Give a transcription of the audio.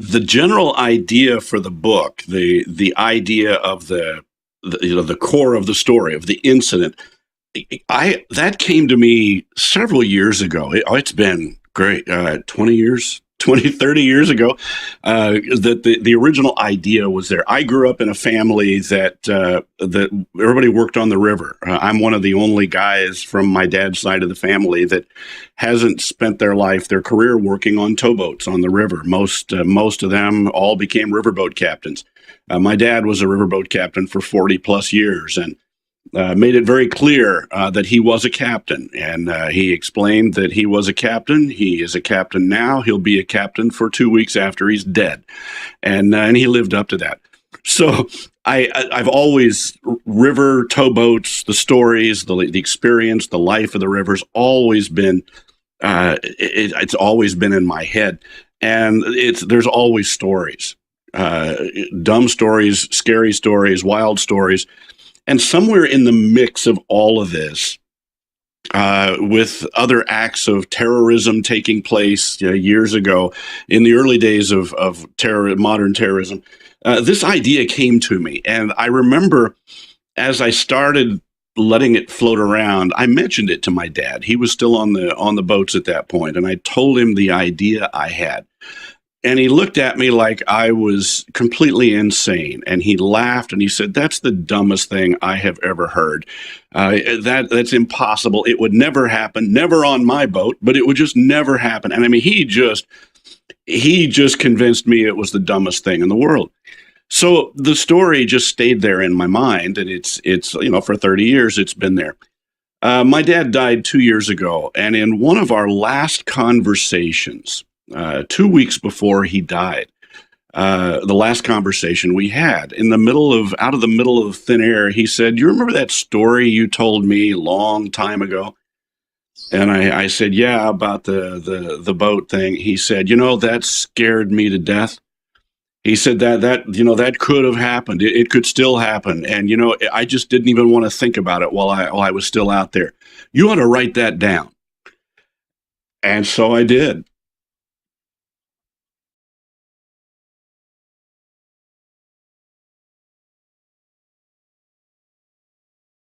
The general idea for the book, the idea of the core of the story of the incident, I that came to me several years ago. It's been great, 20 years, 20, 30 years ago, that the original idea was there. I grew up in a family that everybody worked on the river. I'm one of the only guys from my dad's side of the family that hasn't spent their career working on towboats on the river. Most of them all became riverboat captains. My dad was a riverboat captain for 40 plus years, and made it very clear that he was a captain. And he explained that he was a captain. He is a captain now. He'll be a captain for 2 weeks after he's dead. And he lived up to that. So I've always, river towboats, the stories, the experience, the life of the rivers, always been, it's always been in my head. And there's always stories, dumb stories, scary stories, wild stories. And somewhere in the mix of all of this, with other acts of terrorism taking place years ago, in the early days of modern terrorism, this idea came to me. And I remember as I started letting it float around, I mentioned it to my dad. He was still on the boats at that point, and I told him the idea I had. And he looked at me like I was completely insane. And he laughed and he said, "That's the dumbest thing I have ever heard. That's impossible. It would never happen, never on my boat, but it would just never happen." And I mean, he just convinced me it was the dumbest thing in the world. So the story just stayed there in my mind. And it's for 30 years, it's been there. My dad died 2 years ago. And in one of our last conversations, 2 weeks before he died, the last conversation we had, out of the middle of thin air, he said, "You remember that story you told me a long time ago?" And I said, "Yeah, about the boat thing." He said, "That scared me to death." He said that could have happened. It could still happen. And, I just didn't even want to think about it while I was still out there. You ought to write that down. And so I did.